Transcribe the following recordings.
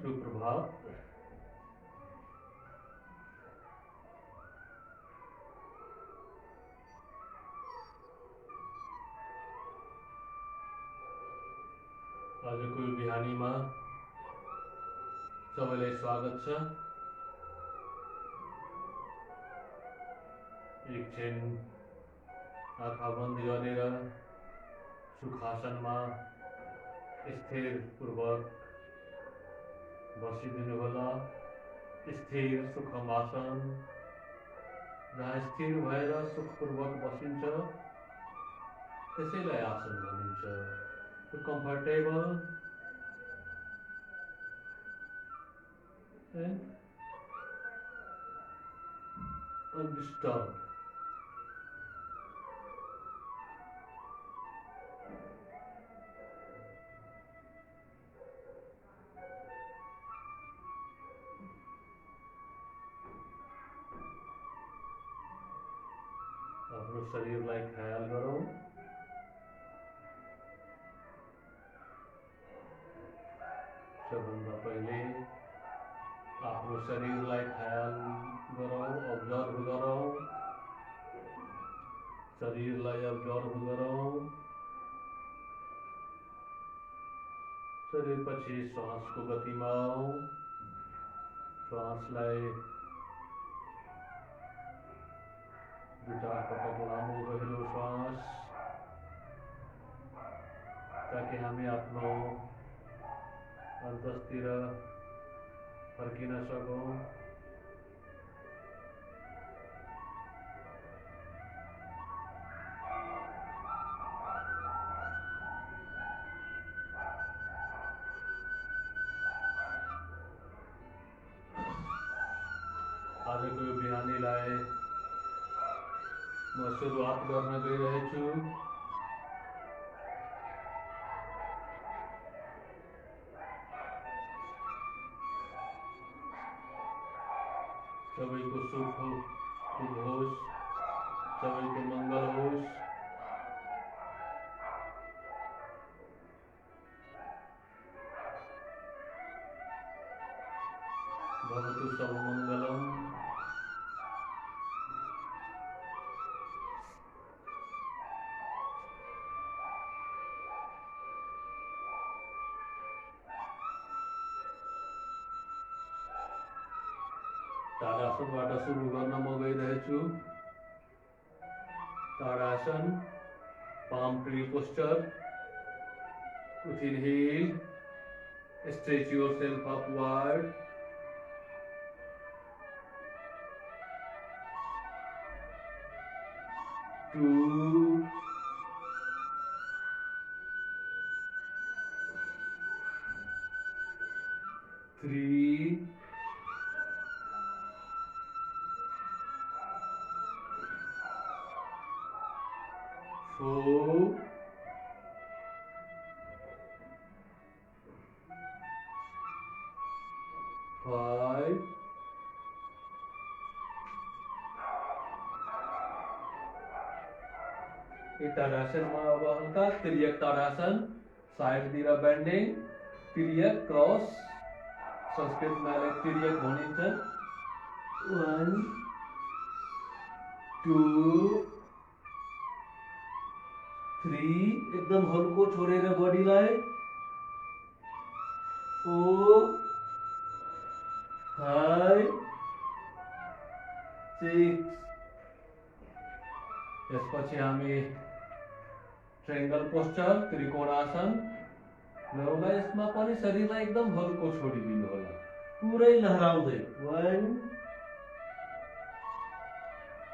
सुप्रभात। आजको यो बिहानीमा सबैलाई स्वागत छ। एकछिन आँखा बन्द गरेर सुखासनमा स्थिरपूर्वक बसिदिनुहोला। स्थिर सुखम आसन, जहाँ स्थिर भएर सुखपूर्वक बसिन्छ त्यसैलाई आसन भनिन्छ। Comfortable and undisturbed. आफ्नो शरीरलाई ख्याल गरौँ। सबभन्दा पहिले आफ्नो शरीरलाई ख्याल गरौँ, अब्जर्भ गरौँ। शरीरलाई अब्जर्भ गरौँ। शरीरपछि श्वासको गतिमा आऊ। श्वासलाई दुईटा पटक लामो गहिरो श्वास, ताकि हामी आफ्नो अन्तस्तिर फर्किन सकौँ। आजको यो बिहानीलाई म सुरुवात गर्न गइरहेछु। सबैको सुख होस्, सबैको मङ्गल होस्। भवतु सर्वमङ्गलम्। ताडासनबाट सुरु गर्न म गइरहेछु। Tadasana, palm tree posture. With inhale, stretch yourself upward. Two, three, four, five, ताडासनमा अब हल्का तिर्यक ताडासन, साइडतिर बेन्डिङ, तिर्यक क्रस, संस्कृतमा यसलाई तिर्यक भनिन्छ। 1 2 3, एकदम हल्को छोडेर बडीलाई। 4 5 6। त्यसपछि हामी ट्रायंगल पोस्चर, त्रिकोणासन गरौँला। यसमा पनि शरीरलाई एकदम हल्को छोडिदिनु होला, पुरै लहराउँदै। 1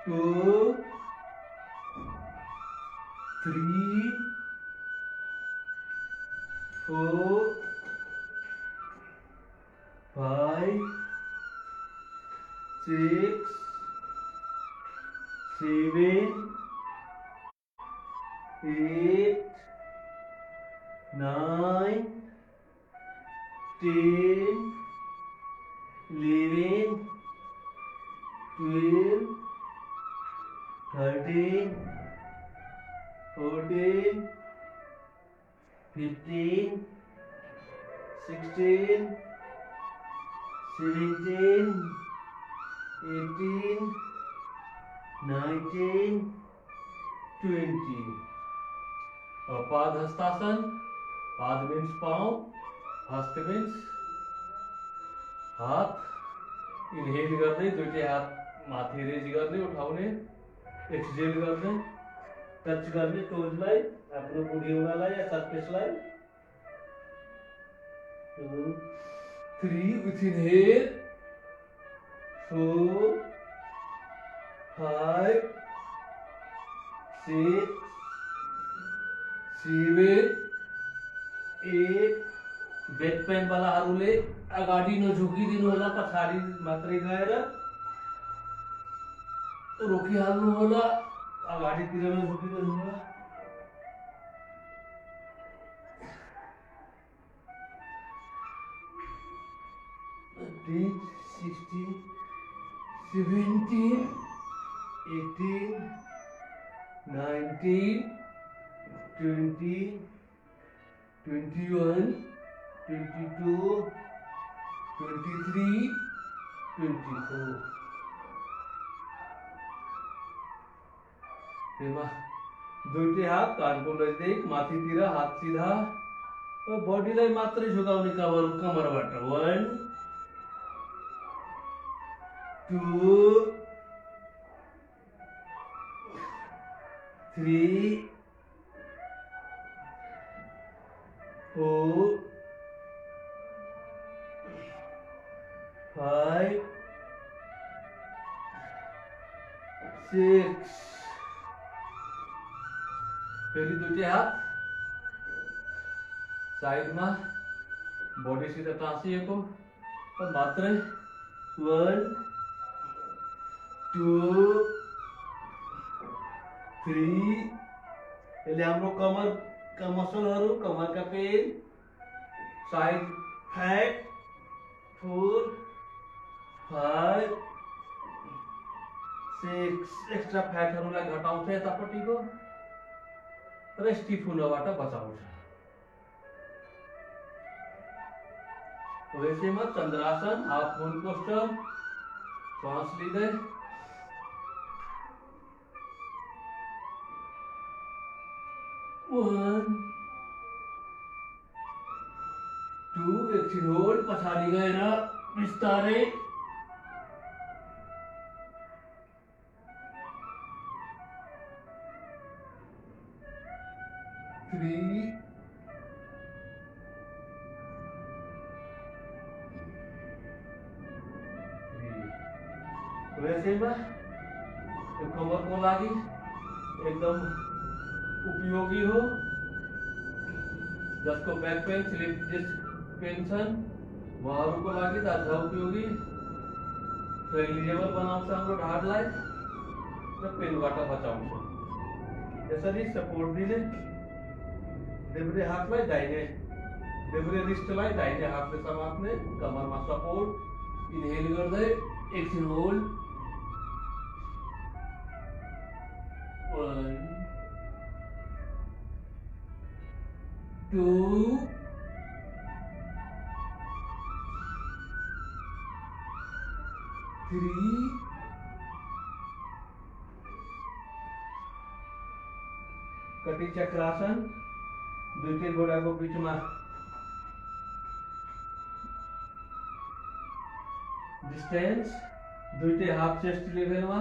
2 3 4 5 6 7 8 9 10 11 12 13 14 15 16 17, 18, 19, 20. पाद हस्तासन. पाद means पाँव, हस्त means हात. इन्हेल गर्दै दुईटै हात माथि रेज गर्ने, उठाउने. एक्सहेल गर्ने, टच गर्ने टोजलाई, आफ्नो बुढीउनालाई या सर्फेसलाई. 2, 3 with inhale. 4, 5, 6, 7, 8. बैक पेन वालाहरूले अगाडि नझुकिदिनु होला, पछाडि मात्रै गएर रोकिहाल्नु होला, अगाडितिर नझुकिदिनु होला. Eighteen, 16, 17, 18, 19, 20, 21, 22, 23, 24. दुईटै हात कानको नजिक, माथितिर हात सिधा र बडीलाई मात्रै झुकाउने कमरबाट. 1, 2, 3, 4, 5, 6. फेरि दुईटै हात साइडमा, बडीसित टाँसिएको मात्रै. 1, 2, 3. यसले हाम्रो कमरका मसलहरू, कमरका पेन, साइड फ्याट. 4, 5, 6. एक्स्ट्रा फ्याटहरूलाई घटाउँछ यतापट्टिको र स्टिफ हुनबाट बचाउँछ. वैसेमा चन्द्रासन, हाफ मून पोस्चर. श्वास लिँदै 1, 2. एकछिन होल्ड, पछाडि गएर बिस्तारै. 3, 3. वैसेमा यो कमरको लागि एकदम उपयोगी हो. जसको back pain, slip disc pain छन् उहाँहरूको लागि त अझ उपयोगी. फ्लेक्सिबल बनाउँछ हाम्रो ढाडलाई र पेनबाट बचाउँछ. यसरी सपोर्ट दिने. देब्रे हातलाई दाहिने, देब्रे रिस्टलाई दाहिने हातले समात्ने, कमरमा सपोर्ट. इन्हेल गर्दै एकछिन होल्ड. 1, 2, 3. कटी चक्रासन. दुईटै घोडाको बीचमा डिस्टेंस. दुईटै हाफ चेस्ट लेभलमा.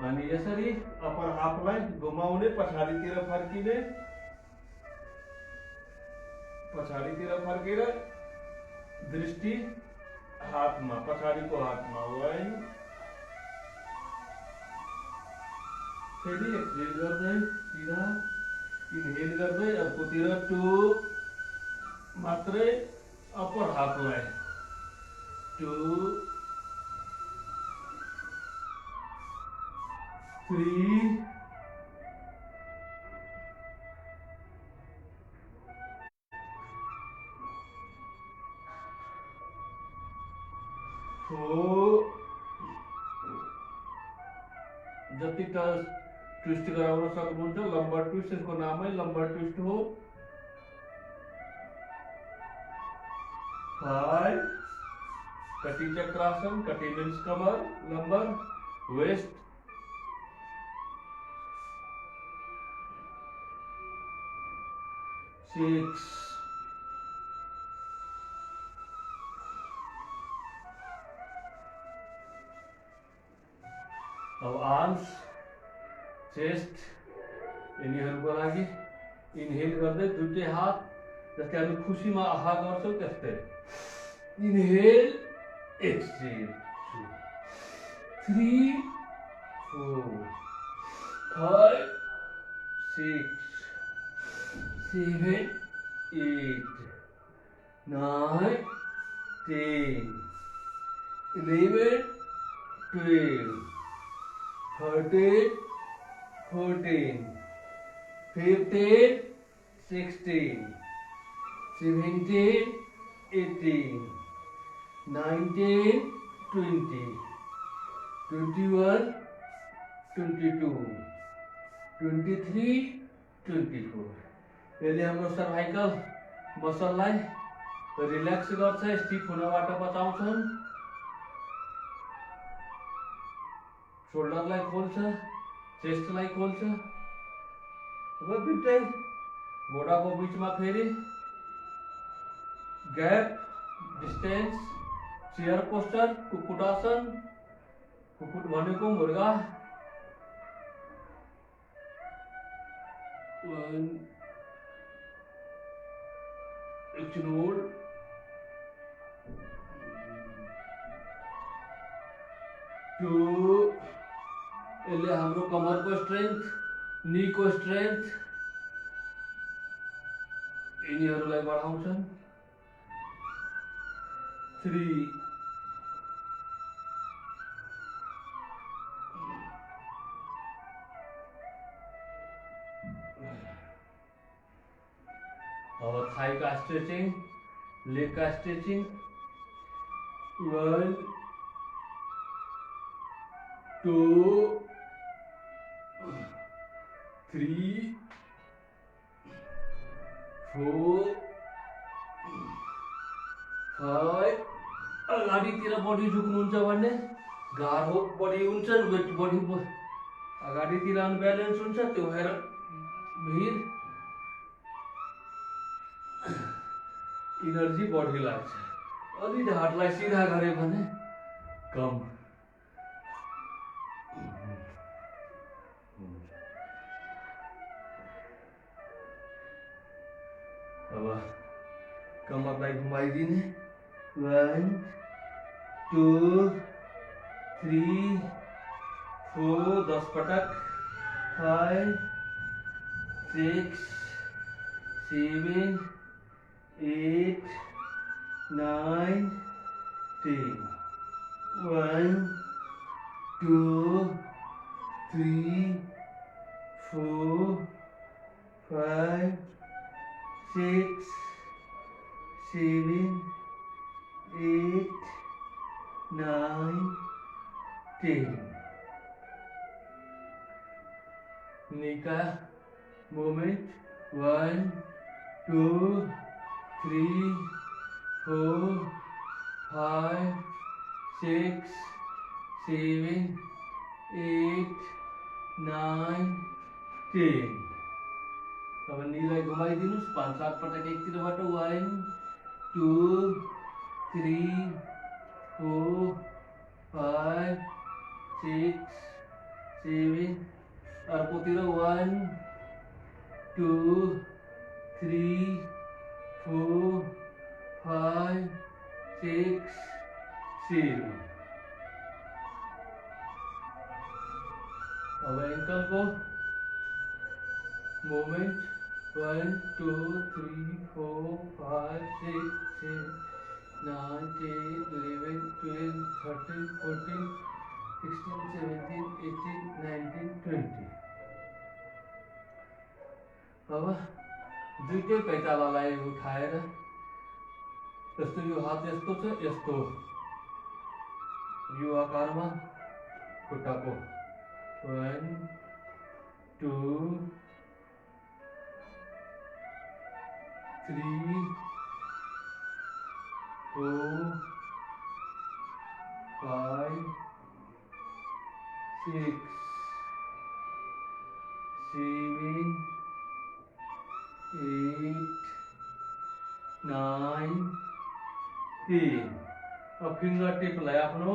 अनि यसरी अपर हाफलाई घुमाउने, पछाडितिर फर्किने. पछाडितिर फर्केर दृष्टि हातमा, पछाडिको हातमा. 1. फेरि एक्सहेल गर्दै सिधा. इन्हेल गर्दै अर्कोतिर. 2. मात्रै अपर हाफलाई. 2, 3, 4. जति ट्विस्ट गराउन सक्नुहुन्छ. लम्बर ट्विस्ट, यसको नामै लम्बर ट्विस्ट हो. 5, कटी चक्रासन, कटी मीन्स कमर, लंबर, वेस्ट, सिक्स, अब आर्म्स, चेस्ट, यिनीहरूको लागि इनहेल गर्दै दुईटै हात जस्तै हामी खुसीमा आहा गर्छौँ त्यस्तै इनहेल, एक्सहेल, 3 4 5 6 7 8 9 10 11 12 13 14 15 16 17 18 19 20 21 22 23 24 यसले हाम्रो सर्भाइकल मसललाई रिल्याक्स गर्छ, स्टिफ हुनबाट बचाउँछन्, शोल्डरलाई खोल्छ, चेस्टलाई खोल्छ। अब दुईटै घोडाको बिचमा फेरि gap, distance, chair posture, kukkutasana, कुक्कुट भनेको मुर्गा, 1 एकछिन होल्ड, 2 यसले हाम्रो कमरको स्ट्रेन्थ, नीको स्ट्रेन्थ यिनीहरूलाई बढाउँछन्, 3 अब थाई का स्ट्रेचिंग, लेग का स्ट्रेचिंग, 1 2 3 4 5 अगाडितिर बडी झुक्नुहुन्छ भने गाह्रो बडी हुन्छ, वेट बडी अगाडितिर अनब्यालेन्स हुन्छ, त्यो भएर भिड इनर्जी बढी लाग्छ। अलि ढाडलाई सिधा गरे भने कम। अब कमरलाई घुमाइदिने, 1 2 3 4 10 पटक, 5 6 7 8 9 10, 1 2 3 4 5 6 7 8 9 10। Nika movement, 1 2 3 4 5 6 7 8 9 10। अब नीलाई घुमाइदिनुस् 5-7 पटक एकतिरबाट, 1 2 3 4 5 6 7, अर्कोतिर 1 2 3 4 5 6 7। अब एंकल को मूवमेंट, 1 2 3 4 5 6 7 9 10 11 12 13 14 16 17 18 19 20। अब दुईटै पैतालालाई उठाएर यस्तो, यो हात यस्तो छ, यस्तो यो आकारमा खुट्टाको 1 2 3 4 5 6 7 8 9 10। अब फिंगर टिप लाई आफ्नो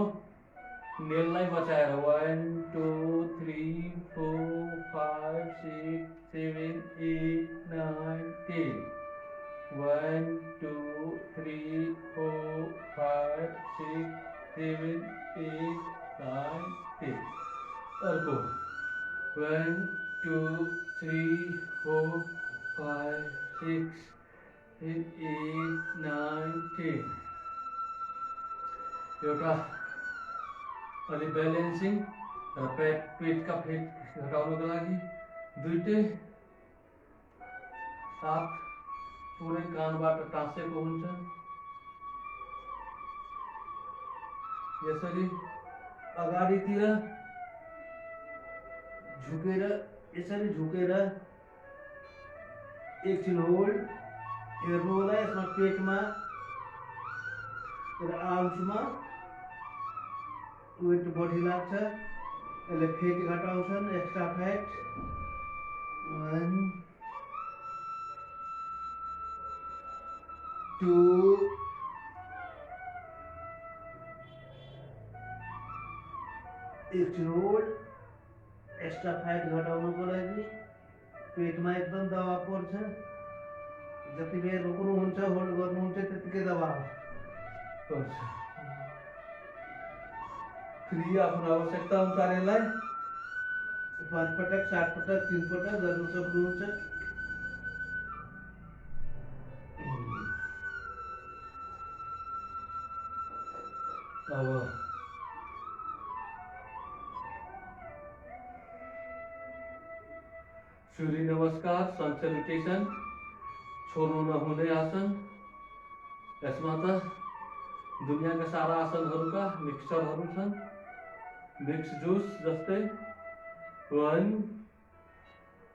नेललाई बचाएर 1 2 3 4 5 6 7 8 9 10। 1 2 3 4 5 6 7 8 9 10। अर्को 1 2 3 4 5 6 7 8 9 10। एउटा अलि ब्यालेन्सिङ र पेटका फेट घटाउनको लागि दुईटै हात पुरै कानबाट टाँसेको हुन्छ। यसरी अगाडितिर झुकेर यसरी झुकेर एकछिन होल्ड हेर्नु होला। यसमा पेटमा र आर्म्समा वेट बढी लाग्छ, यसले फेट घटाउँछन्, एक्स्ट्रा फ्याट। 1 2 एकछिन होल्ड, एक्स्ट्रा फ्याट घटाउनको लागि पेटमा एकदम दबाब पर्छ। जति बेर रोक्नुहुन्छ होल्ड गर्नुहुन्छ त्यतिकै दबाब पर्छ। 3 आफ्नो आवश्यकता अनुसार यसलाई 5 पटक 7 पटक 3 पटक गर्न सक्नुहुन्छ। अब सूर्य नमस्कार, सन सैल्युटेसन, छोड्नु नहुने आसन। यसमा त दुनियाँका सारा आसनहरूका मिक्सचरहरू छन्, मिक्स जुस जस्तै। 1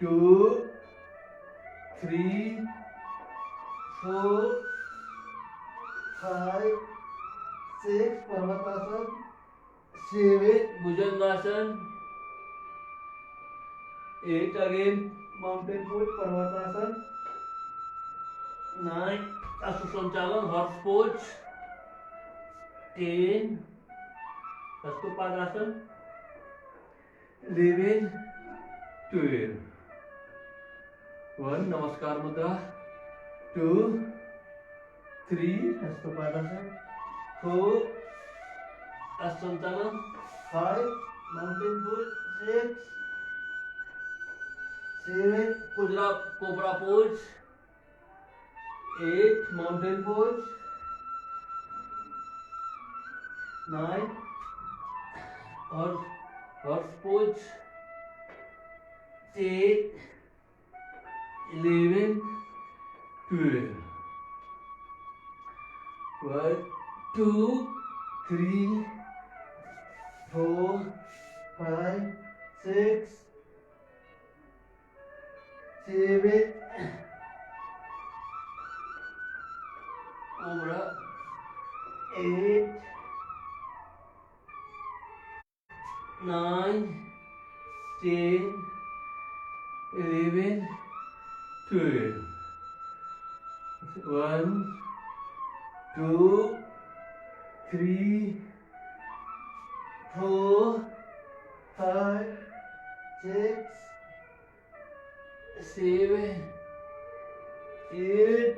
2 3 4 5 6 पर्वतासन, 7 भुजंगासन, 8 अगेन माउंटेन पोज पर्वतासन, 9 अश्व संचालन हॉर्स पोज, 10 हस्तोपादासन, 11 12। 1 नमस्कार मुद्रा, 2 3 हस्तोपादासन, 4 अश्व संचालन, 5 mountain pose, 6 7 cobra pose, 8 mountain pose, 9 horse pose, 10 11 12। 1 2 3 4 5 6 7 cobra, 8 9 10 11 12। 1 2 3 4 5 6 7 8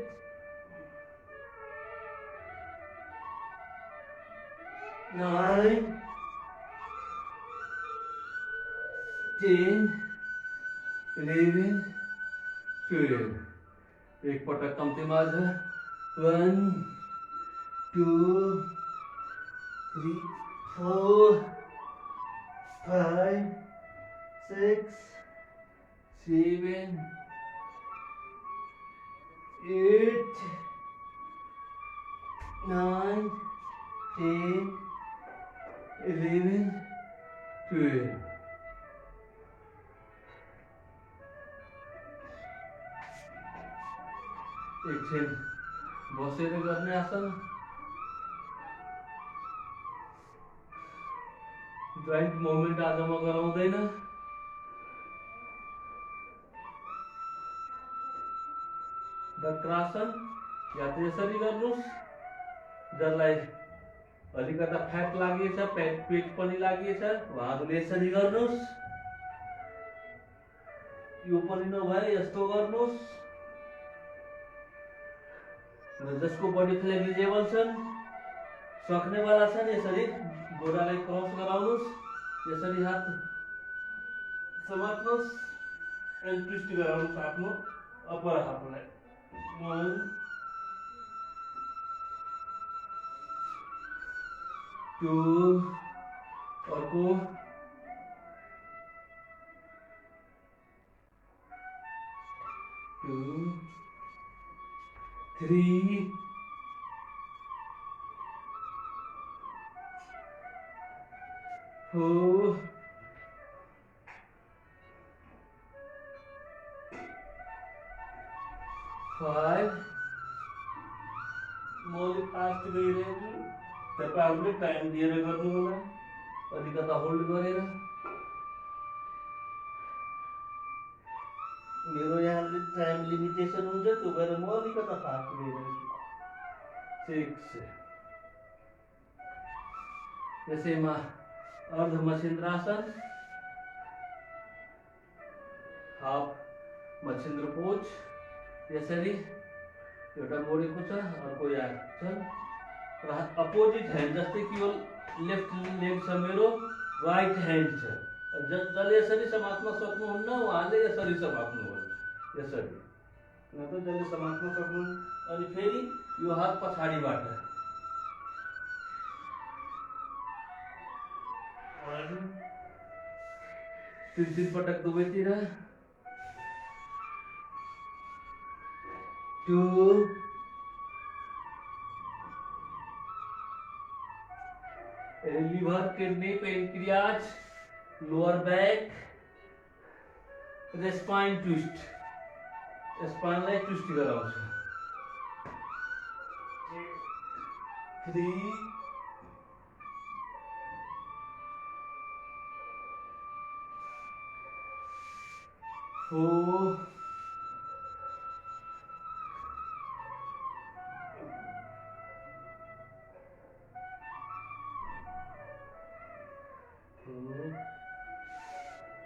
9 10 11 12। एक पटक कम्ती माझ। 1 2 3 4 5 6 7 8 9 10 11 12। एकछिन बसेर गर्ने आसन। जोइन्ट मुभमेन्ट आजमा गराउँदैन। वक्रासन या त यसरी गर्नुस्, जसलाई अलिकता फ्याट लागिएछ, पेट पनि लागिएछ, उहाँहरूले यसरी गर्नुस्। यो पनि नभए यस्तो गर्नुस्। र जसको बडी फ्लेक्सिबल छन्, सक्नेवाला छन्, यसरी गोडालाई क्रस गराउनुस्। यसरी हात समात्नुस् एन्ड ट्विस्ट गराउनुस् आफ्नो अप्पर हाफलाई। 1 2 अर्को 2 3 4 5 मैले फास्ट गइरहेको छु, तपाईहरुले टाइम दिएर गर्नु होला। अलिकता होल्ड गरेर। मेरो यहाँ टाइम लिमिटेसन हुन्छ, त्यो भएर म अलिकता फास्ट गइरहेको छु। 6 त्यसैमा अर्ध मच्छिन्द्रासन, हाफ मच्छिन्द्र पोज। यसरी एउटा मोडेको छ, अर्को यहाँ छ र अपोजिट ह्यान्ड, जस्तै कि यो लेफ्ट लेग छ मेरो, राइट ह्यान्ड छ। जसले यसरी समात्न सक्नुहुन्न उहाँले यसरी समात्नु होला, यसरी। न त जसले समात्न सक्नुहुन्न, अनि फेरि यो हात पछाडिबाट 3 पटक दुवैतिर। 2 liver, kidney, pancreas, lower back र स्पाइन ट्विस्ट, स्पाइनलाई ट्विस्ट गराउँछ। 3 4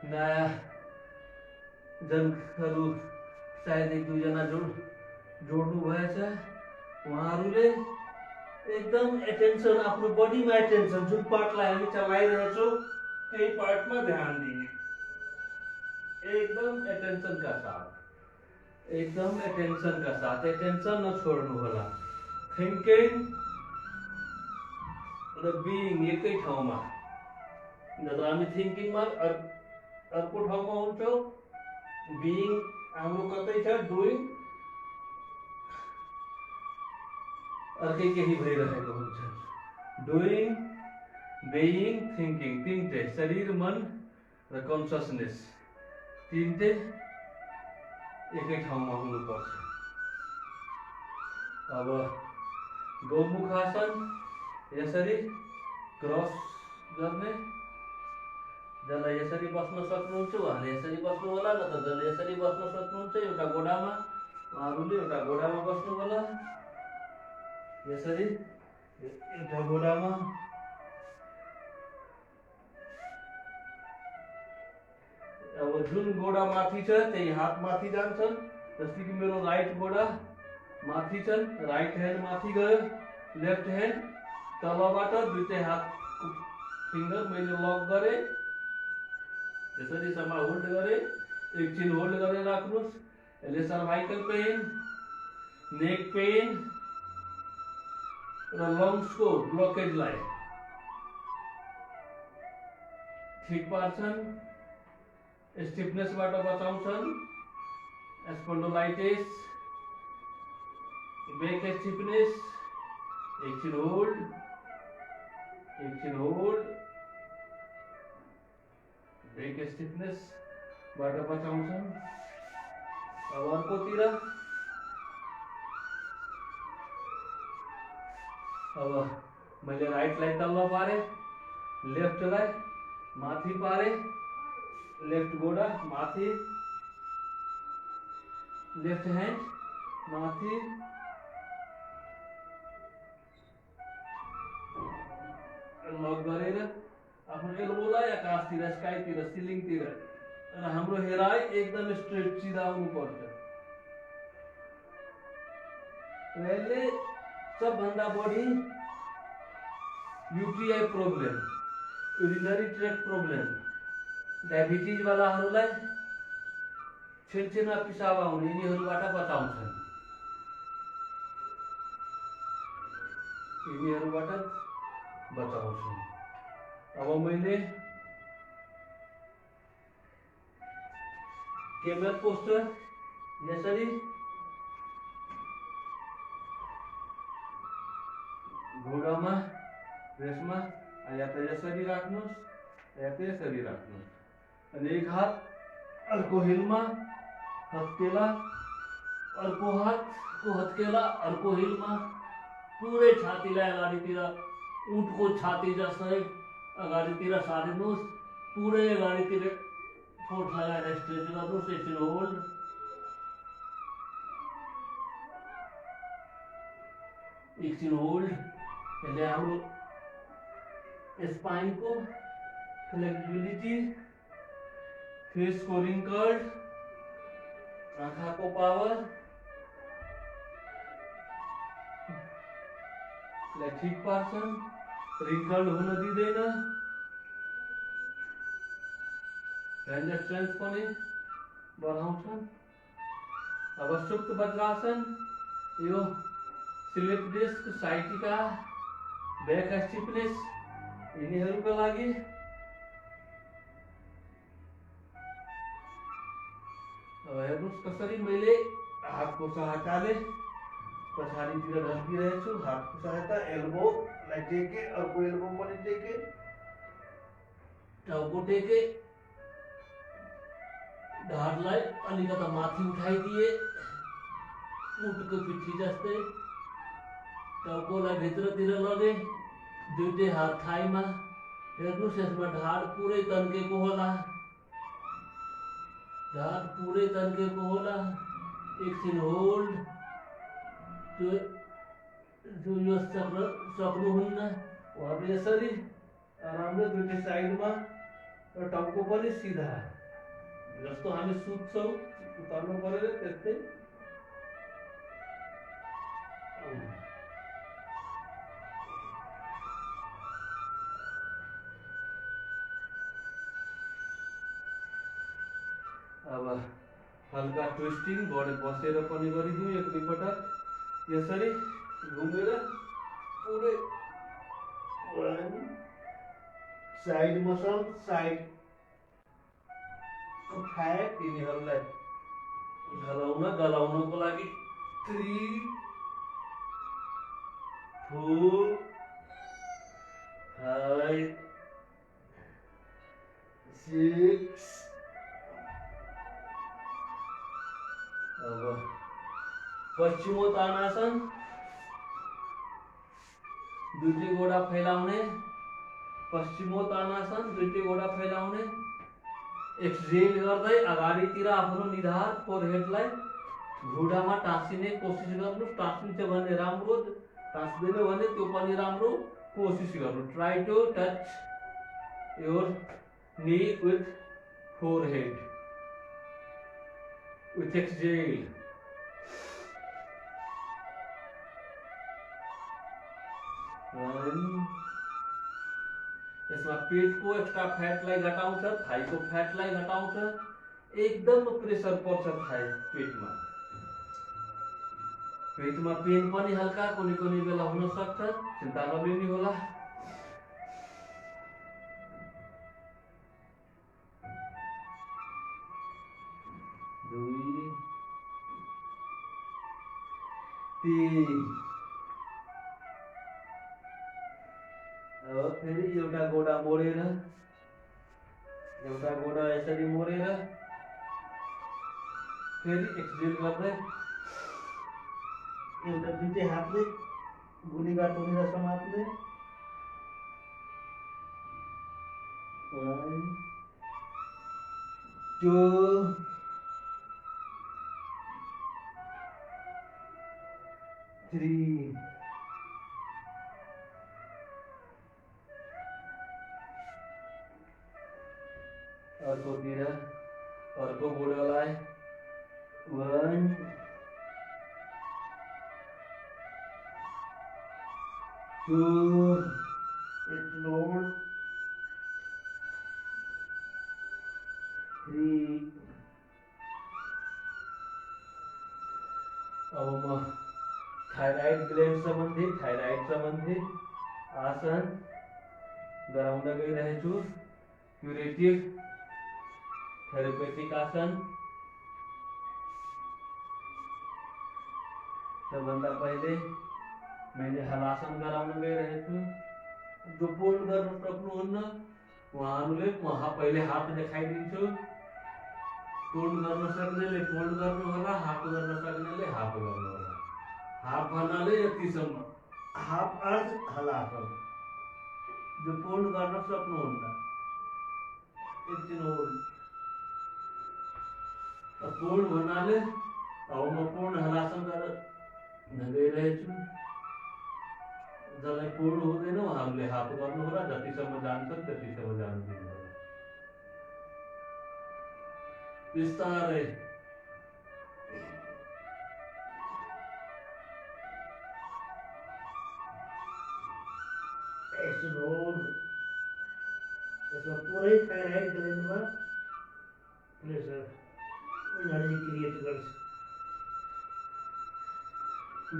नयाँ जनहरू सायद 1-2 जना जोड्नु भएछ। उहाँहरूले एकदम एटेन्सन, आफ्नो बडीमा एटेन्सन, जुन पार्टलाई हामी चलाइरहेछौँ त्यही पार्टमा ध्यान दिने। एकदम एटेन्सनका साथ, एकदम एटेन्सनका साथ, एटेन्सन नछोड्नु होला। थिङ्किङ र बिइङ एकै ठाउँमा। जब हामी थिङ्किङमा अर्को ठाउँमा हुन्छौँ, बिइङ हाम्रो कतै छ, डुइङ अर्कै केही भइरहेको हुन्छ। डुइङ, बिइङ, थिङ्किङ, तिनटै शरीर, मन र कन्सियसनेस, तिनटै एकै ठाउँमा हुनुपर्छ। अब गौमुखासन, यसरी क्रस गर्ने। जसलाई यसरी बस्न सक्नुहुन्छ उहाँले यसरी बस्नु होला, न त जसले यसरी बस्न सक्नुहुन्छ एउटा गोडामा, उहाँहरूले एउटा गोडामा बस्नु होला। यसरी एउटा गोडामा। अब जुन गोडा माथि छ त्यही हात माथि जान्छन्। जस्तै कि मेरो राइट गोडा माथि छन्, राइट ह्यान्ड माथि गयो, लेफ्ट ह्यान्ड तलबाट दुईटै हात फिङ्गर मैले लक गरेँ, यसरी समा होल्ड गरेँ। एकछिन होल्ड गरेर राख्नुहोस्। यसले सर्भाइकल पेन, नेक पेन र लङ्सको ब्लकेजलाई ठिक पार्छन्, स्टिफनेसबाट बचाउँछन्, स्पोन्डोलाइटिस, बैक स्टिफनेस। एकछिन होल्ड, एकछिन होल्ड, बैक स्टिफनेसबाट बचाउँछन्। अब अर्कोतिर, अब मैले राइटलाई तल्लो पारेँ, लेफ्टलाई माथि पारे लेफ्ट गोडा माथि लेफ्ट हैंड माथि लक गरेर आफ्नो एल्बोलाई आकाशतिर स्काईतिर सिलिङतिर र हाम्रो हेराइ एकदम स्ट्रेट सिधा आउनु पर्छ। यसले सबभन्दा बढी UTI problem urinary tract problem diabetes वालाहरूलाई छेनछेनमा पिसाब आउने यिनीहरूबाट बचाउँछन्। अब मैले केमल पोस्टर यसरी घोडामा रेसमा या त यसरी राख्नुहोस् या त यसरी राख्नुहोस् अनि एक हात अर्को हिलमा हत्केला अर्को हातको हत्केला अर्को हिलमा पुरै छातीलाई अगाडितिर ऊँटको छाती जस्तै अगाडितिर सारिनुहोस्। पुरै अगाडितिर फोर्स लगाएर स्ट्रेच गर्नुहोस्। एकछिन होल्ड यसले हाम्रो स्पाइनको फ्लेक्सिबिलिटी फेसको रिङ्कल्ड आँखाको पावर ठीक पार्छन्। रिङ्कल्ड हुन दिँदैन। ह्यान्ड स्ट्रेन्थ पनि बढाउँछन्। अब सुप्त वज्रासन यो slip disc sciatica back stiffness यिनीहरूका लागि अब हेर्नुहोस् कसरी मैले हातको सहायताले पछाडितिर ढल्किरहेछु। हातको सहायता एल्बोलाई टेके अर्को एल्बो पनि टेके टाउको टेके ढाडलाई अलिकता माथि उठाइदिए ऊँटको पिठी जस्तै टाउकोलाई भित्रतिर लगे दुईटै हात थाइमा हेर्नुहोस्। यसमा ढाड पुरै तन्केको होला। ढाड पुरै तन्केको होला। एकछिन होल्ड जो यो सक्नुहुन्न उहाँले यसरी आरामले दुईटै साइडमा र टाउको पनि सिधा जस्तो हामी सुत्छौँ उतार्नु परेर त्यस्तै अब हल्का ट्विस्टिङ बसेर पनि गरिदिउँ। एक दुई पटक यसरी घुमेर पुरै साइड मसल साइड फ्याट यिनीहरूलाई गलाउनको लागि 3 4 5 6 अब पश्चिमोत्तानासन दुईटै गोडा फैलाउने पश्चिमोत्तानासन दुईटै गोडा फैलाउने एक्सहेल गर्दै अगाडितिर आफ्नो निधार फोरहेडलाई घुँडामा टाँसिने कोसिस गर्नु। टाँसिन्छ भने राम्रो टाँस्दैन भने त्यो पनि राम्रो कोसिस गर्नु। Try to touch your knee with forehead with exhale. यसमा पेटको एक्स्ट्रा फ्याटलाई घटाउँछ थाइको फ्याटलाई घटाउँछ। एकदम प्रेसर पर्छ थाइ पेटमा पेन पनि हल्का कुनै बेला हुन सक्छ। चिन्ता नलिनु होला। दुई तीन अब फेरि एउटा गोडा मोडेर एउटा गोडा यसरी मोडेर फेरि एक्सहेल गर्दै एउटा दुईटै हातले गुली गाँठोनिर समात्ने 1, 2, 3. अर्को तिर अर्को गोडालाई 1, 2. It's lower. 3. अब म थाइराइड ग्ल्यान्ड सम्बन्धी आसन गराउन गइरहेछु। क्युरेटिभ थेरापेटिक आसन। सबभन्दा पहिले मैले हलासन गराउन गइरहेछु। जो पूर्ण गर्न सक्नुहुन्न उहाँहरूले म पहिले हात देखाइदिन्छु। पूर्ण गर्न सक्नेले पूर्ण गर्नुहोला, हाफ गर्न सक्नेले हाफ गर्नुहोला। हाफ भन्नाले यतिसम्म, हाफ अर्थ हलासन। जो पूर्ण गर्न सक्नुहुन्न एकछिन होल्ड। पूर्ण भन्नाले अब म पूर्ण हलासन गर्न गइरहेछु। जसलाई पूर्ण हुँदैन उहाँहरूले हाफ गर्नुहोला, जतिसम्म जान्छन् त्यतिसम्म जानु दिनुहोला। बिस्तारै एकछिन होल्ड। यसमा पुरै थाइराइड ग्ल्यान्डमा प्रेसर एनर्जी क्रिएट गर्छ।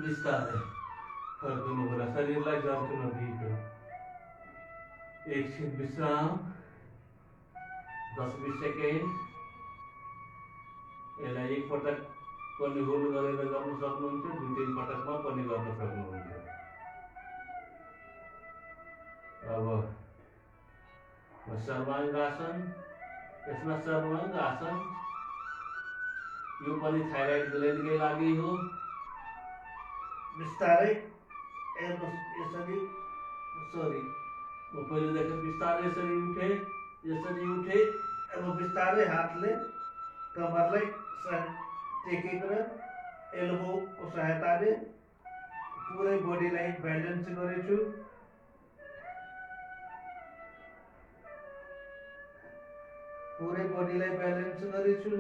बिस्तारै फर्कनु होला, शरीरलाई जर्क नदिइकन। एकछिन विश्राम, 10-20 सेकेन्ड। यसलाई एक पटक पनि होल्ड गरेर गर्न सक्नुहुन्छ, 2-3 पटकमा पनि गर्न सक्नुहुन्छ। अब सर्वांग आसन। यसमा सर्वांग आसन यो पनि थाइराइड ग्ल्यान्डकै लागि हो। बिस्तारै यसरी सरी म पहिलेदेखि बिस्तारै यसरी उठे। अब बिस्तारै हातले कमरलाई टेकेर एल्बोको सहायताले पुरै बडीलाई ब्यालेन्स गरेछु। पुरै बडीलाई ब्यालेन्स गरेछु।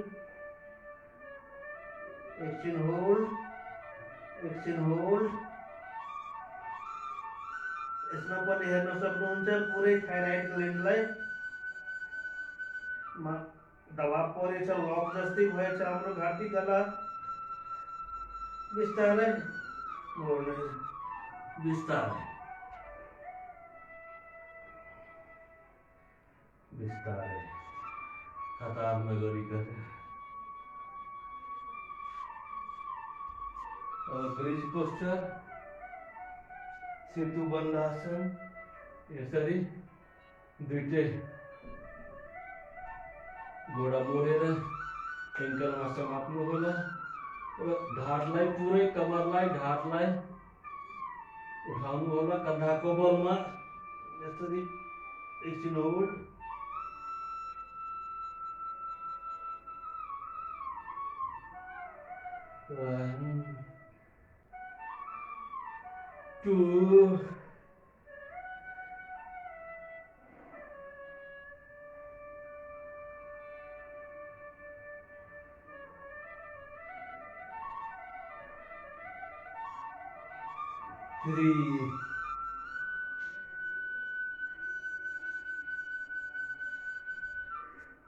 एकछिन होल्ड, एकछिन होल्ड। यसमा पनि हेर्न सक्नुहुन्छ पुरै थाइराइड ग्ल्यान्डलाई दबाव परेछ, लक जस्तै भएछ हाम्रो घाँटी गला। बिस्तारै मोड्नु, बिस्तारै बिस्तारै हतार नगरिकन। ब्रिज पोस्चर, सेतुबन्ध आसन। यसरी दुईटै गोडा मोडेर एङ्कलमा समात्नु होला। ढाडलाई पुरै कमरलाई ढाडलाई उठाउनु होला कन्धाको बलमा। यसरी एकछिन होल्ड। 1, 2, 3.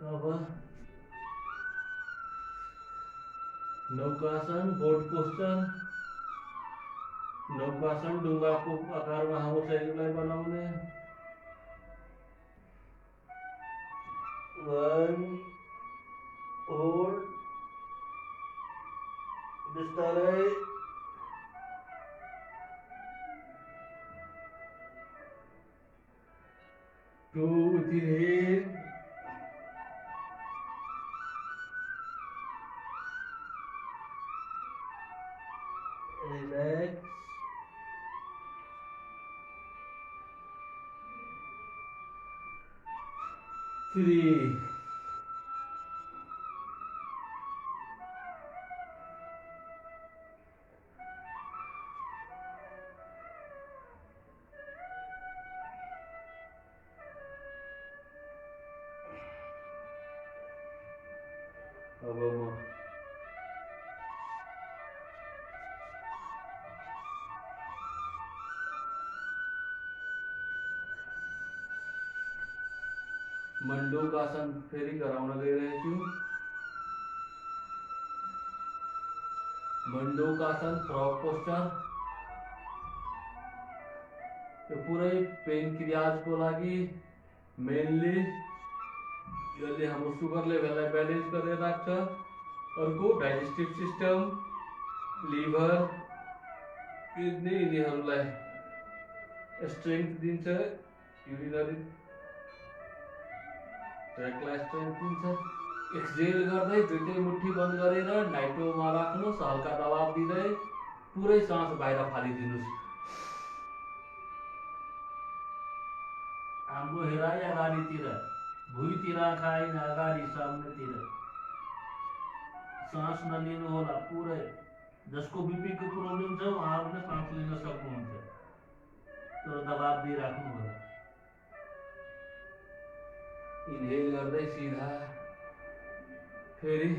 अब नौकासन, बोट पोस्चर। नौकासन डुङ्गाको आकारमा हाम्रो शरीरलाई बनाउने। 1 होल्ड। बिस्तारै 2 with your head. Relax. 3 अब म मंडूकासन फेरि गराउन गइरहेछु। मंडूकासन फ्रॉग पोस्चर यो पुरै पेन क्रियाजको लागि मेनली यसले हाम्रो सुगर लेभललाई ब्यालेन्स गरेर राख्छ। अर्को डाइजेस्टिभ सिस्टम, लिभर, किडनी यिनीहरूलाई स्ट्रेङ्थ दिन्छ। युरिनरी ट्र्याकलाई स्ट्रेङ्थ दिन्छ। एक्सहेल गर्दै दुईटै मुट्ठी बन्द गरेर नाइटोमा राख्नुहोस्। हल्का दबाव दिँदै पुरै सास बाहिर फालिदिनुहोस्। आगो हेराइ अगाडितिर, भुइँतिर आँखा होइन, अगाडि सामनेतिर। सांस नलिनु होला पुरै। जसको बीपी को प्रॉब्लम छ उहाँहरूले सांस लिन सक्नुहुन्छ, तर दबाव दिइराख्नु होला। इन्हेल गर्दै सिधा, फेरि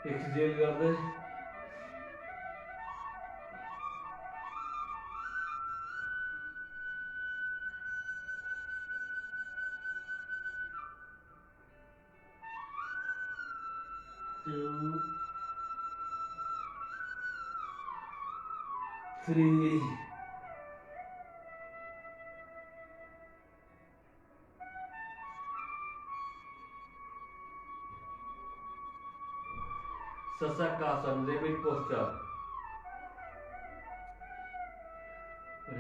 एक्सहेल गर्दै Two, 3 Shashakasana, rabbit posture.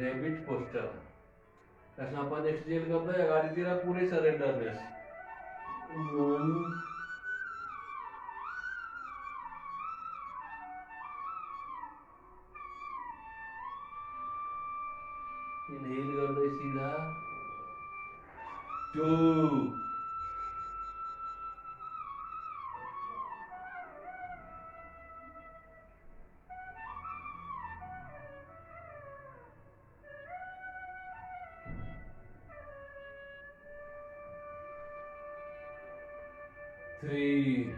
Rabbit posture यसमा पनि एक्सहेल गर्दै अगाडितिर पुरै सरेन्डरनेस। 1 इन्हेल गर्दै सिधा, 2 3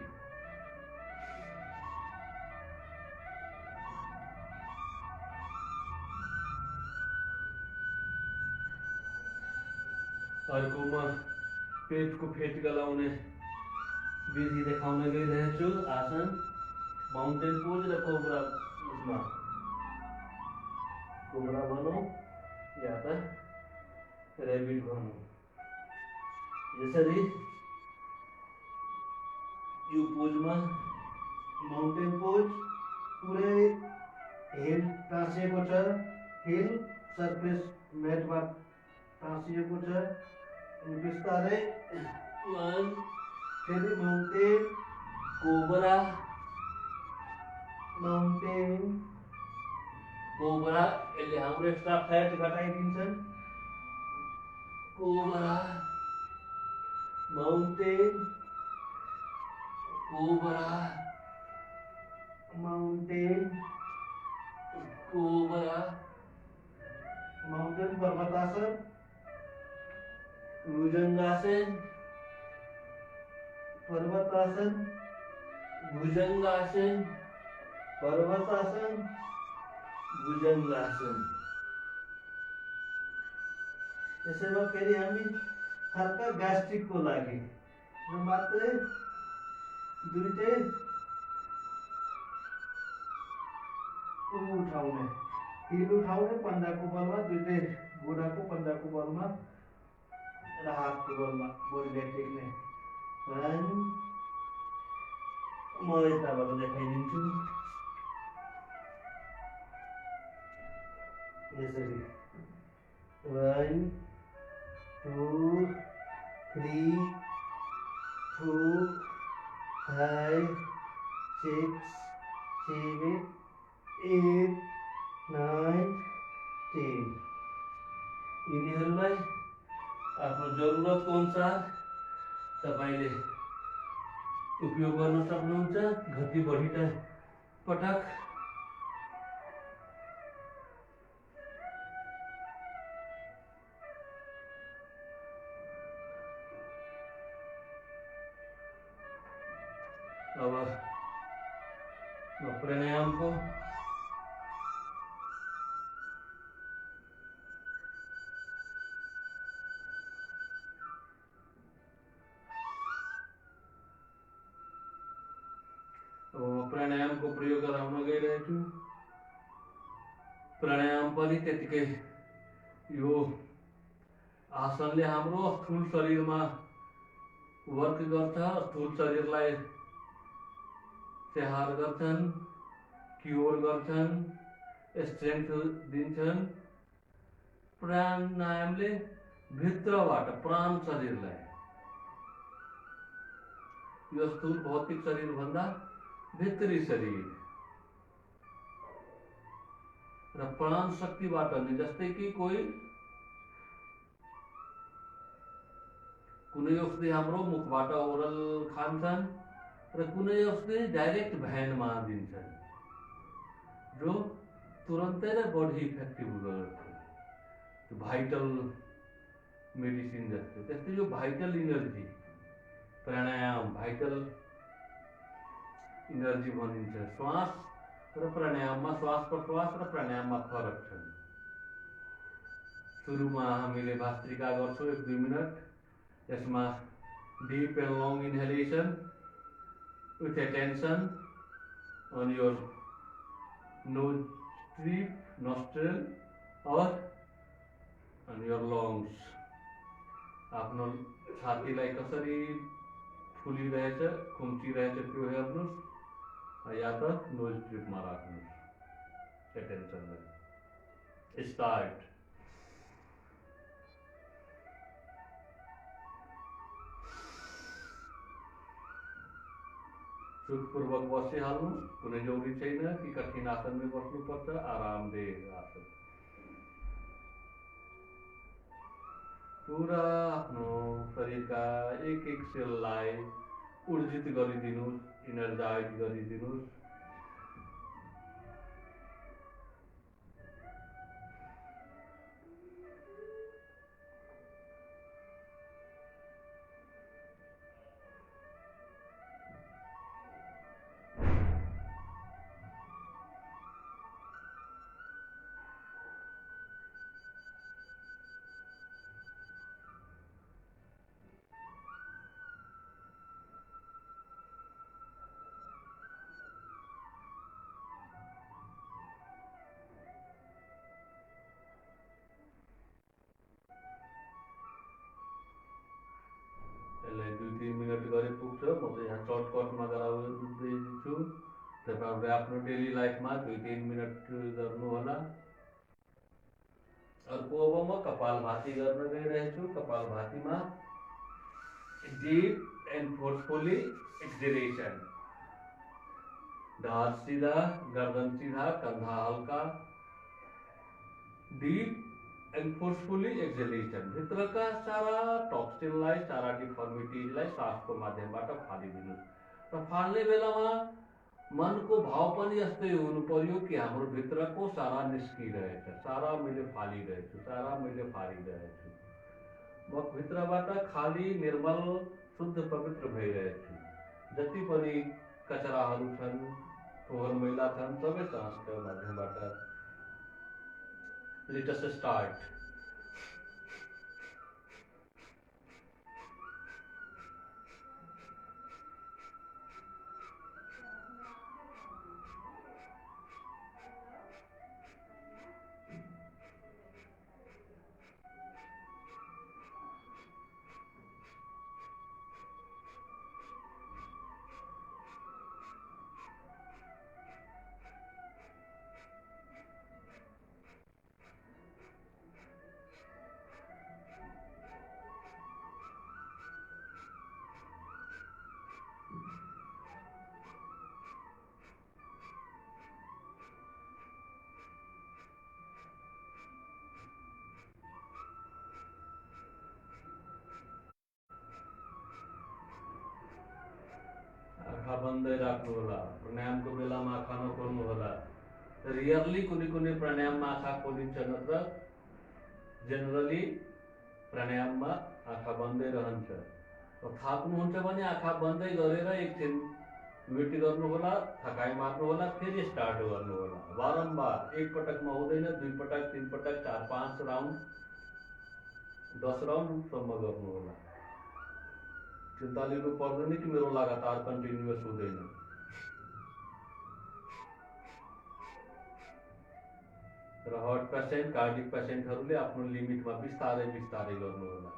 अर्कोमा पेटको फेट गलाउने विधि देखाउन गइरहेछु। आसन माउन्टेन पोज र कोब्रा पोजमा। कोब्रा भनौँ या त रेबिट भनौँ। यसरी यो पोजमा माउन्टेन पोज पुरै हेड टाँसिएको छ, हिल सर्फेस म्याटमा टाँसिएको छ। बिस्तारै 1 फेरि माउन्टेन, कोब्रा, माउन्टेन, कोब्रा। यसले हाम्रो एक्स्ट्रा फ्याट घटाइदिन्छ। Cobra, mountain, cobra, mountain, cobra, mountain Parvatasana, Bhujangasana, Parvatasana, Bhujangasana, Parvatasana, Bhujangasana. यसैमा फेरि हामी हल्का ग्यास्ट्रिकको लागि मात्रै दुईटै उठाउने, हिल उठाउने पन्जाको बलमा, दुईटै घुँडाको पन्जाको बलमा र हातको बलमा बडीलाई टेक्ने। 1 म यताबाट देखाइदिन्छु। यसरी 1 2 3 4 5 6 7 8 9 10। यिनीहरूलाई आफ्नो जरुरतको अनुसार तपाईँले उपयोग गर्न सक्नुहुन्छ। घटी बढी पटक अब प्राणायाम को प्रयोग गराउन गइरहेको छु। प्राणायाम पनि त्यतिकै यो आसनले हाम्रो स्थूल शरीरमा वर्क गर्छ। स्थूल शरीरलाई स्याहार गर्छन्, क्योर गर्छन्, स्ट्रेंथ दिन्छन्। प्राणायामले भित्रबाट प्राण शरीरलाई, यो स्थूल भौतिक शरीर भन्दा भित्री शरीर र प्राण शक्तिबाट नै, जस्तै कि कुनै औषधि हाम्रो मुखबाट ओरल खान्छन् र कुनै औषधि डाइरेक्ट भ्यानमा दिन्छन्, जो तुरन्तै नै बढी इफेक्टिभ गर्छ। भाइटल मेडिसिन जस्तै। त्यस्तै यो भाइटल इनर्जी प्राणायाम भाइटल इनर्जी भनिन्छ। श्वास र प्राणायाममा, श्वास प्रश्वास र प्राणायाममा फरक छ। सुरुमा हामीले भस्त्रिका गर्छौं 1-2 मिनट। यसमा deep and long inhalation with attention on your nose strip, nostril or on your lungs. आफ्नो छातीलाई कसरी फुलिरहेछ, खुम्चिरहेछ त्यो हेर्नुहोस्, या त नोज स्ट्रिपमा राख्नुहोस् एटेन्सनलाई। स्टार्ट। सुखपूर्वक बसिहाल्नुहोस्। कुनै जरुरी छैन कि कठिन आसनमै बस्नुपर्छ। आरामदेह आसन। पूरा आफ्नो शरीरका एक सेललाई ऊर्जित गरिदिनुहोस्, इनर्जाइज गरिदिनुहोस्। यसलाई 2-3 मिनट गरे पुग्छ। म त यहाँ सर्टकटमा गराउँदैछु। तपाईहरुले आफ्नो डेली लाइफमा 2-3 मिनट गर्नु होला। अर्को अब म कपालभाति गर्न गइरहेछु। कपालभातिमा डीप एन्ड फोर्सफुली एक्सहेलेसन। ढाड सीधा, गर्दन सीधा, कंधा हल्का। Deep and forcefully exhalation. भित्रका सारा टक्सिनलाई, सारा डिफर्मिटीजलाई सासको माध्यमबाट फालिदिनुहोस्। र फाल्ने बेलामा मनको भाव पनि यस्तै हुनु पर्यो कि हाम्रो भित्रको सारा निस्किरहेछ, सारा मैले फालिरहेछु, सारा मैले फालिरहेछु। म भित्रबाट खाली, निर्मल, शुद्ध, पवित्र भइरहेछु। जति पनि कचराहरू छन्, फोहोर मैला छन्, सबै सासको माध्यमबाट। Let us start. आँखा बन्दै राख्नु होला। प्राणायामको बेलामा आँखा नखोल्नु होला। रियरली कुनै प्राणायाममा आँखा खोलिन्छ, नत्र जेनरली प्राणायाममा आँखा बन्दै रहन्छ। थाक्नुहुन्छ भने आँखा बन्दै गरेर एकछिन वेट गर्नु होला, थकाइ मार्नु होला, फेरि स्टार्ट गर्नु होला। बारम्बार, एक पटकमा हुँदैन, 2 पटक, 3 पटक, 4, 5 राउन्ड, 10 राउन्डसम्म गर्नु होला। चिन्ता लिनु पर्दैन कि मेरो लगातार कन्टिन्युअस हुँदैन। र हार्ट पेसेन्ट, कार्डिक पेसेन्टहरूले आफ्नो लिमिटमा बिस्तारै बिस्तारै गर्नु होला।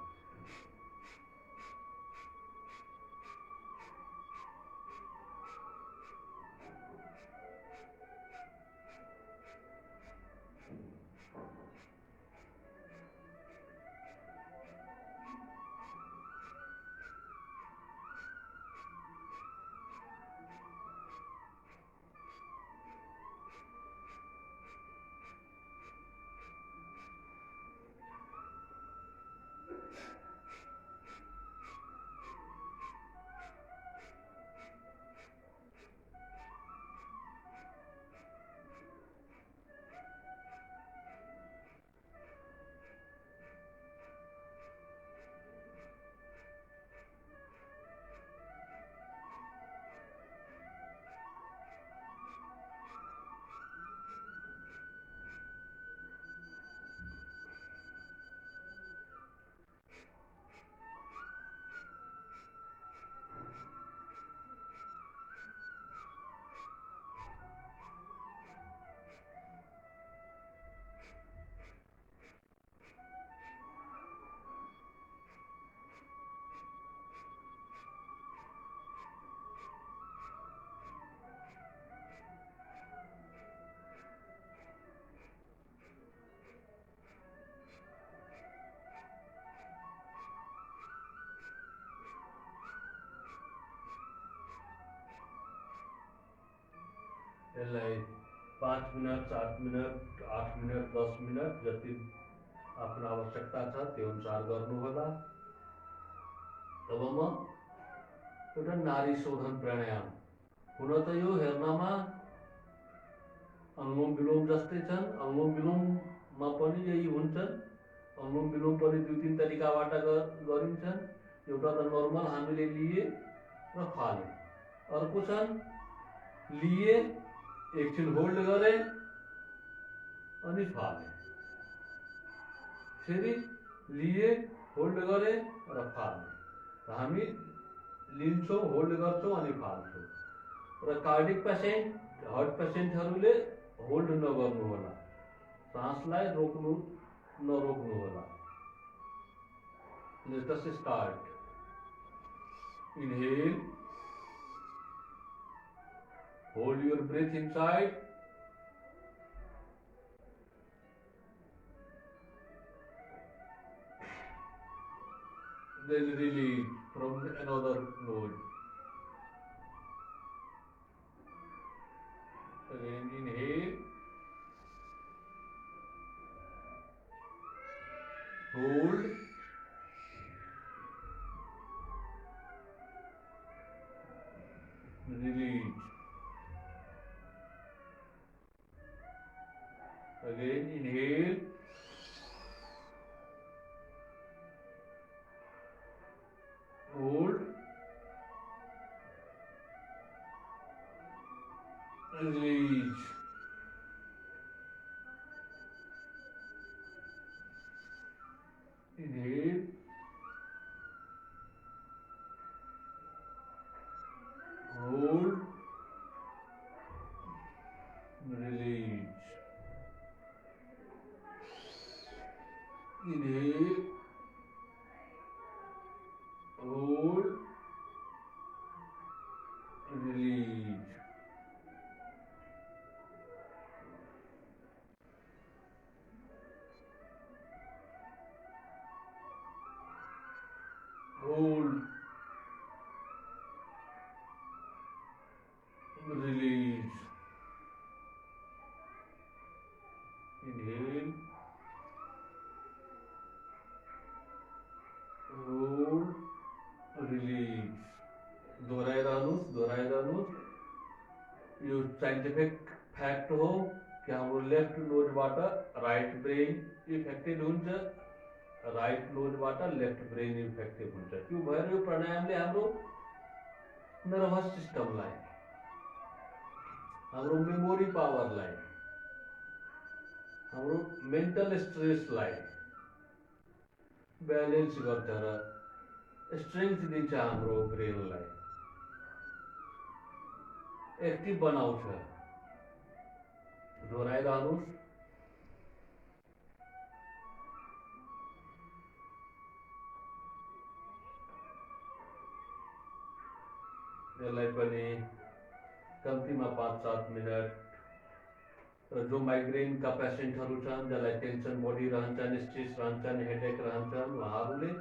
यसलाई 5 मिनट, 7 मिनट, 8 मिनट, 10 मिनट जति आफ्नो आवश्यकता छ त्यो अनुसार गर्नु होला। तब म एउटा नारी शोधन प्राणायाम, हुन त यो हेर्नमा अनुलोम विलोम जस्तै छन्। अनुलोम विलोममा पनि यही हुन्छन्। अनुलोम विलोम पनि 2-3 तरिकाबाट गरिन्छन्। एउटा त नर्मल हामीले लिए र फाले, अर्को छन् लिए, एकछिन होल्ड गरे अनि फाले, फेरि लिए, होल्ड गरे र फाले। हामी लिन्छौँ, होल्ड गर्छौँ अनि फाल्छौँ। र कार्डिक पेसेन्ट, हार्ट पेसेन्टहरूले होल्ड नगर्नु होला, सासलाई नरोक्नु होला। Let us start. Inhale. Hold your breath inside. Then release from another node. Again inhale. Hold. Release. Again inhale. Hold. Release. Inhale. Hold. Release. Inhale. Hold. Release. Hold. Release. Inhale. Hold. Release. दोहराइरहनु दोहराइरहनुहोस्। यो scientific fact हो कि हाम्रो left लोडबाट right brain affected हुन्छ, right लोडबाट left brain affected हुन्छ। त्यो भएर यो प्राणायामले हाम्रो नर्भस सिस्टमलाई, हाम्रो मेमोरी पावरलाई, हाम्रो मेन्टल स्ट्रेसलाई ब्यालेन्स गर्छ र स्ट्रेङ्थ दिन्छ, हाम्रो ब्रेनलाई एक्टिभ बनाउँछ। दोहोऱ्याइरहनुहोस्। यसलाई पनि कम्तीमा 5-7 मिनट। र जो माइग्रेनका पेसेन्टहरू छन्, जसलाई टेन्सन बढिरहन्छन्, स्ट्रेस रहन्छन्, हेडेक रहन्छन्, उहाँहरूले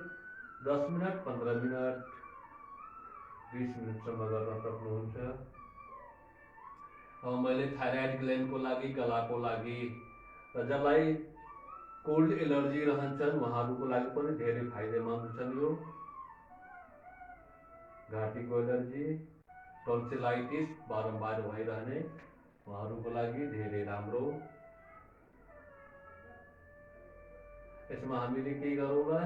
10 मिनट, 15 मिनट, 20 मिनटसम्म गर्न सक्नुहुन्छ। अब मैले थाइराइड ग्ल्यान्डको लागि, गलाको लागि र जसलाई कोल्ड एलर्जी रहन्छन् उहाँहरूको लागि पनि धेरै फाइदेमन्द छन्। यो घाँटीको एलर्जी, टन्सिलाइटिस बारम्बार भइरहने उहाँहरूको लागि धेरै राम्रो। यसमा हामीले के गरौँला?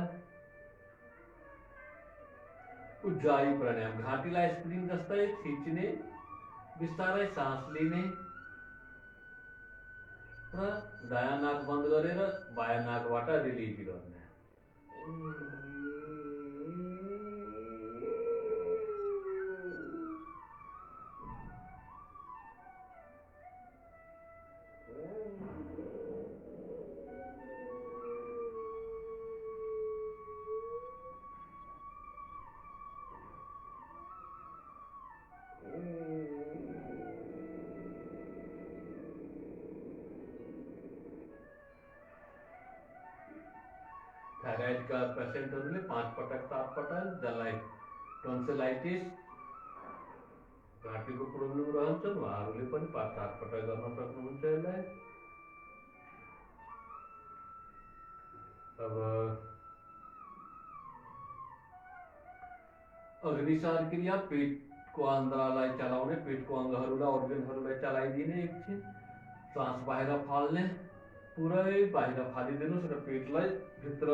उज्जाई प्राणायाम, घाँटीलाई स्प्रिङ जस्तै थिच्ने, बिस्तारै सास लिने र दायाँ नाक बन्द गरेर बायाँ नाकबाट रिलिज गर्ने। थाइराइडका पेसेन्टहरूले 5 पटक 7 पटक, जसलाई टन्सिलाइटिस घाँटीको प्रब्लम रहन्छन् उहाँहरूले पनि 5-7 पटक गर्न सक्नुहुन्छ यसलाई। अब अग्निसार क्रिया, पेटको आन्द्रालाई चलाउने, पेटको अङ्गहरूलाई, अर्गनहरूलाई चलाइदिने। एकछिन सास बाहिर फाल्ने, पुरै बाहिर फालिदिनुहोस् र पेटलाई भित्र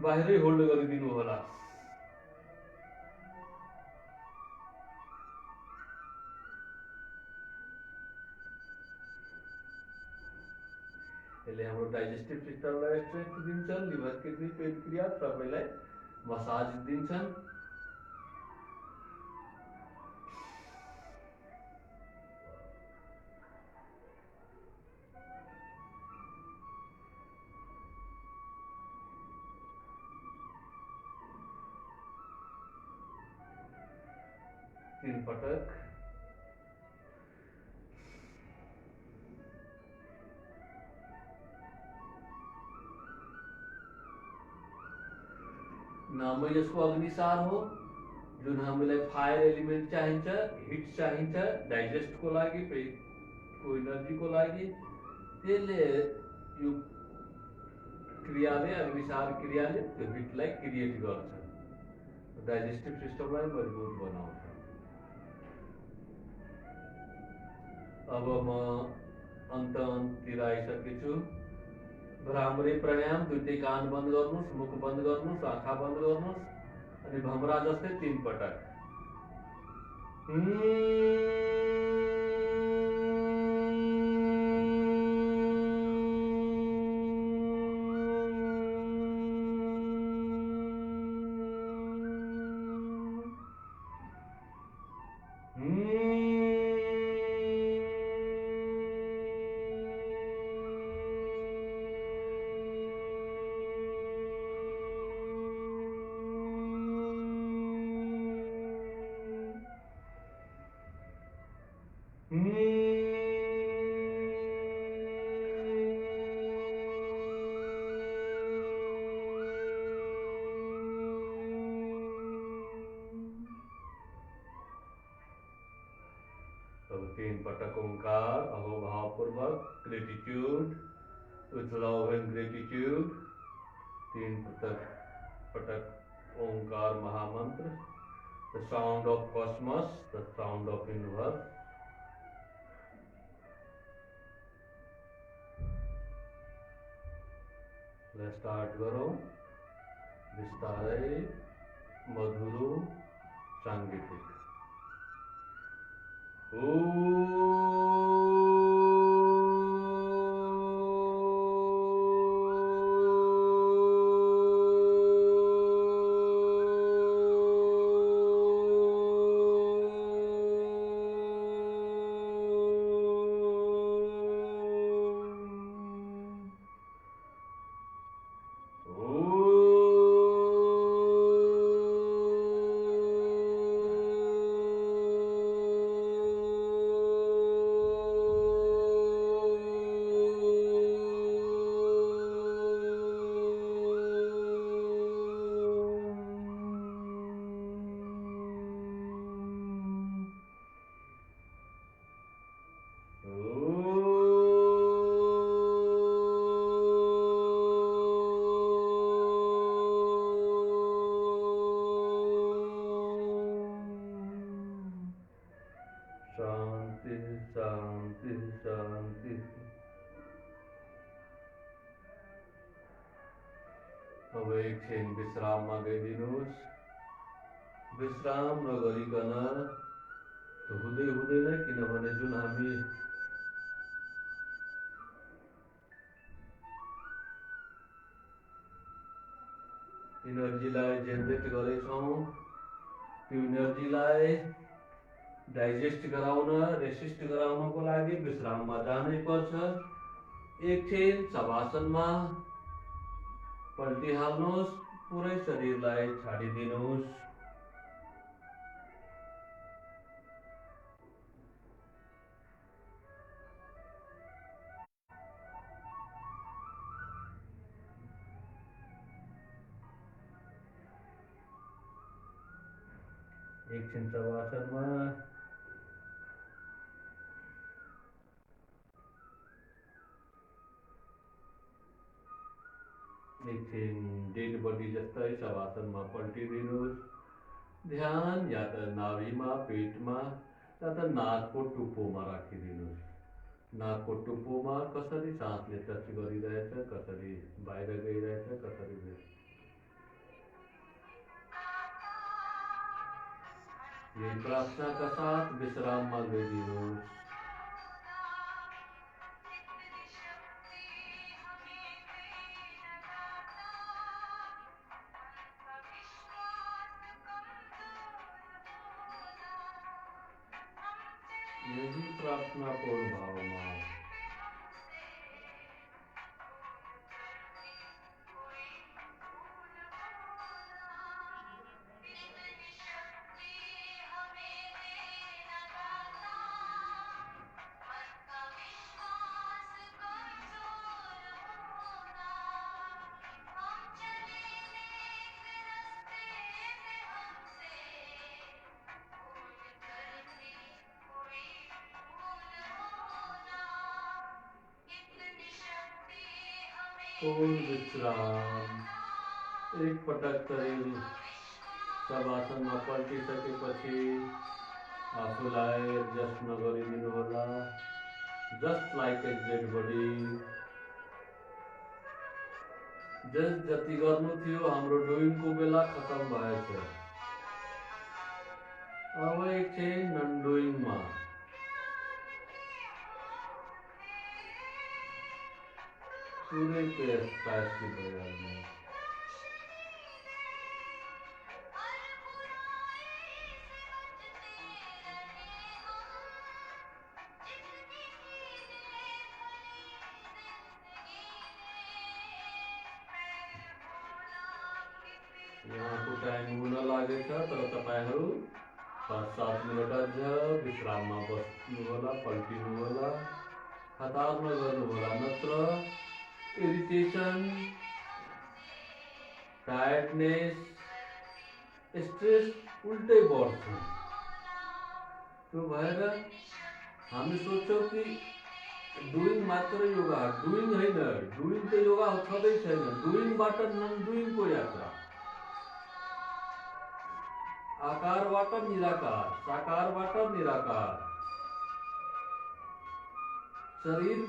बाहिरै होल्ड गरिदिनु होला। यसले हाम्रो डाइजेस्टिभ सिस्टमलाई स्ट्रेन्थ दिन्छन्, लिभर, किडनी, पेनक्रियास सबैलाई मसाज दिन्छन्। तीन पटक। नाम यसको अग्निसार हो, जुन हामीलाई फायर एलिमेन्ट चाहिन्छ, हिट चाहिन्छ डाइजेस्टको लागि, पेटको एनर्जीको लागि। त्यसले यो क्रियाले, अग्निसार क्रियाले त्यो हिटलाई क्रिएट गर्छ, डाइजेस्टिभ सिस्टमलाई मजबुत बनाउँछ। अब म अन्ततिर आइसकेछु। भ्रामरी प्राणायाम, दुईटै कान बन्द गर्नुहोस्, मुख बन्द गर्नुहोस्, आँखा बन्द गर्नुहोस् अनि भमरा जस्तै 3 पटक। अब 3 पटक ओंकार, अहोभावपूर्वक, gratitude, with love and gratitude. 3 पटक ओंकार महामंत्र, the sound of cosmos, the sound of universe. Let's start करो विस्तारै मधुरो सांगीतिक। शांति शांति शांति। अब एकछिन विश्राममा गइदिनुहोस्। विश्राम नगरिकन हुँदै हुँदैन, किनभने जुन हामी इनर्जीलाई जेनेरेट गरेछौँ, त्यो इनर्जीलाई डाइजेस्ट गराउन, रेसिस्ट गराउनको लागि विश्राममा जानै पर्छ। एकछिन शवासनमा पल्टिहाल्नुहोस्, पुरै शरीरलाई छाडिदिनुहोस्। एकछिन शवासनमा एकछिन डेड बडी जस्तै शवासनमा पल्टिदिनुहोस्। ध्यान या त नाभिमा, पेटमा या त नाकको टुप्पोमा राखिदिनुहोस्। नाकको टुप्पोमा कसरी सासले टच गरिरहेछ, कसरी बाहिर गइरहेछ, कसरी यही प्रार्थना का साथ विश्राममा गइदिनुहोस्। यही प्रार्थना पूर्ण भावमा पूर्ण विश्राम। एक पटक शरीर शवासनमा पल्टिसकेपछि आफूलाई एडजस्ट नगरिदिनुहोला। Just like a dead body. जति गर्नु थियो हाम्रो डुइङको बेला खतम भएछ। अब एकछिन नन डुइङमा पूरे पैस की बजाय यहाँको टाइम हुन लागेछ, तर तपाईहरू 5-7 मिनट अझ विश्राममा बस्नुहोला, पल्टिनुहोला, हतार नगर्नुहोला, नत्र इरिटेसन, टायर्डनेस, स्ट्रेस उल्टै बढ्छ। त्यो भएर हामी सोच्छौँ कि डुइङ मात्र योगा, डुइङ होइन, डुइङ त योगा छँदै छैन, डुइङबाट नन डुइङको यात्रा। आकारबाट निराकार, साकारबाट निराकार, शरीर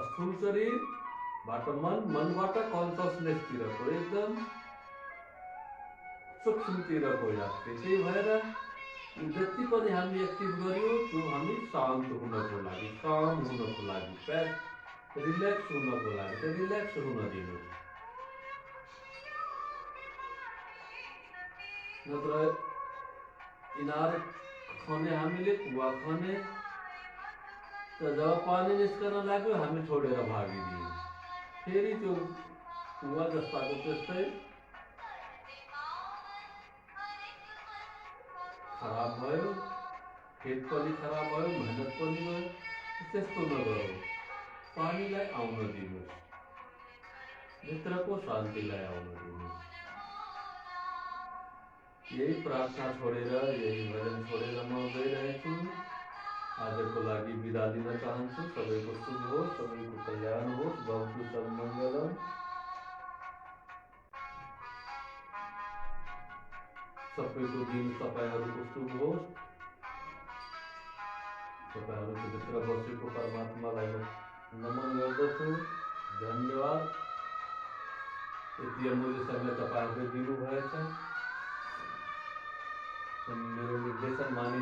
स्थूल शरीरबाट मन, मनबाट कन्सियसनेसतिरको एकदम सूक्ष्मतिरको यात्रा। त्यही भएर जति पनि हामी एक्टिभ गर्यो त्यो हामी शान्त हुनको लागि, काम हुनको लागि, रिल्याक्स हुनको लागि, रिल्याक्स हुन दिनु। नत्र इनार खने हामीले, कुवा खने, त जब पानी निस्कन लाग्यो हामी छोडेर भागिदियौँ। फेरि त्यो कुवा जस्ताको त्यस्तै खराब भयो, खेत पनि खराब भयो, मेहनत पनि भयो। त्यस्तो नगरौँ, पानीलाई आउन दिनुहोस्, भित्रको शान्तिलाई आउन दिनुहोस्। यही प्रार्थना छोडेर, यही भजन छोडेर म गइरहेछु। आजको लागि बिदा दिन चाहन्छु। सबैको शुभ होस्, सबैको कल्याण होस्, भवतु सब मङ्गलम। सबैको दिन तपाईँहरूको शुभ होस्। तपाईँहरूको भित्र बसेको परमात्मालाई नमन गर्दछु। धन्यवाद। यति अमूल्य समय तपाईँहरूले दिनुभएछ। मेरो निर्देशन माने